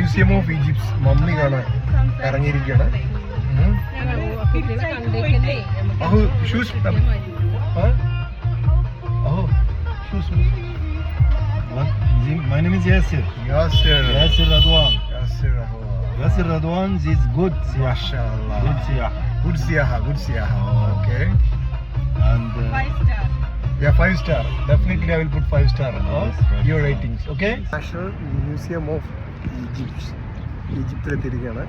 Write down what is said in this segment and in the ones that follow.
Museum of Egypt mummy കാണാൻ ഇറങ്ങിയിരിക്കുകയാണ്. Shoes My name is Yasir. Yasir Radwan. Yasir Radwan is good. MashaAllah. Good siyaha. Good siyaha. Okay. And 5 star. Yeah, 5 star. Definitely I will put 5 star. Yes, 5 Your star. ratings. Okay. National Museum of Egypt. ഈജിപ്തിലെത്തിയിരിക്കുകയാണ്.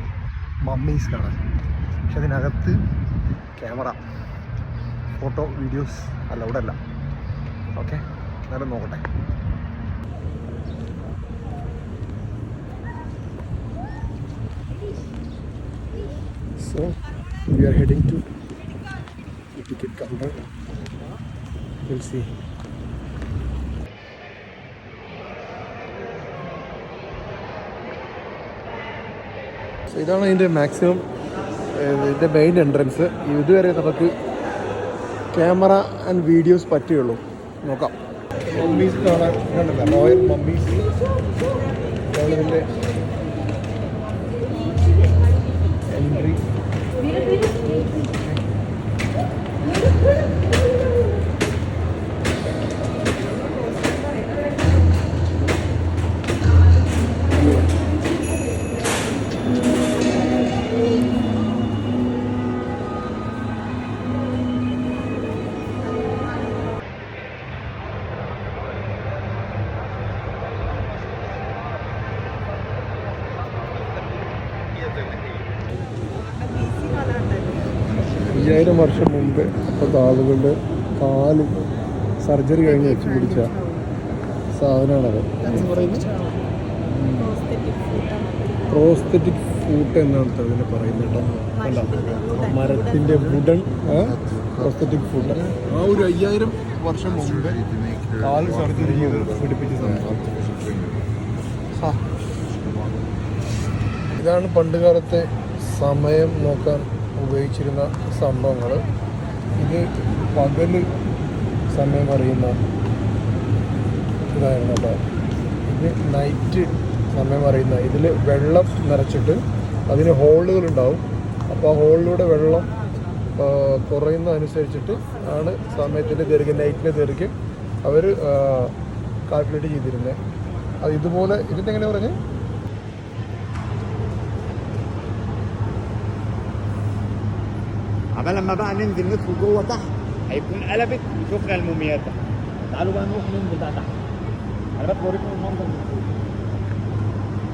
Mummies കാണാൻ. പക്ഷെ അതിനകത്ത് camera, photo, videos allowed അല്ല. Okay, എന്നാലും നോക്കട്ടെ. So we are heading to the ticket counter. We'll see. So ഇതാണ് അതിൻ്റെ maximum ഇതിൻ്റെ മെയിൻ എൻട്രൻസ്. ഇതുവരെ നമുക്ക് ക്യാമറ ആൻഡ് വീഡിയോസ് പറ്റുകയുള്ളൂ. നോക്കാം. മമ്മീസ് കാണാൻ കണ്ടില്ല, റോയൽ മമ്മീസ്. ഇതിൻ്റെ എൻട്രി. അയ്യായിരം വർഷം മുമ്പ് അപ്പോഴത്തെ ആളുകളുടെ കാല് സർജറി കഴിഞ്ഞ് വെച്ച് പിടിച്ച സാധനമാണത്. പ്രോസ്തെറ്റിക് ഫൂട്ട് എന്നാണ് അതിനെ പറയുന്നത് കേട്ടോ. അല്ല, മരത്തിൻ്റെ വുഡൻ പ്രോസ്തെറ്റിക് ഫൂട്ട്. ആ ഒരു 5000 വർഷം മുമ്പ് കാല് സർജറി ചെയ്ത് പിടിപ്പിച്ച സാധനം. ഇതാണ് പണ്ട് കാലത്തെ സമയം നോക്കാൻ ഉപയോഗിച്ചിരുന്ന സംഭവങ്ങൾ. ഇത് പകല് സമയം അറിയുന്ന ഇതായിരുന്നു കേട്ടോ. ഇത് നൈറ്റ് സമയം അറിയുന്ന. ഇതിൽ വെള്ളം നിറച്ചിട്ട് അതിന് ഹോളുകളുണ്ടാവും. അപ്പോൾ ആ ഹോളിലൂടെ വെള്ളം കുറയുന്ന അനുസരിച്ചിട്ട് ആണ് സമയത്തിൻ്റെ ദൈർഘ്യം, നൈറ്റിൻ്റെ ദൈർഘ്യം അവർ കാൽക്കുലേറ്റ് ചെയ്തിരുന്നത്. അത് ഇതുപോലെ. ഇതിൻ്റെ എങ്ങനെ പറഞ്ഞ് عبال لما بقى ننزل ندخل جوه تحت هيكون قلبت وشفنا الموميات تحت. تعالوا بقى نروح ننزل بقى تحت. انا بس بوريكم المنظر من فوق.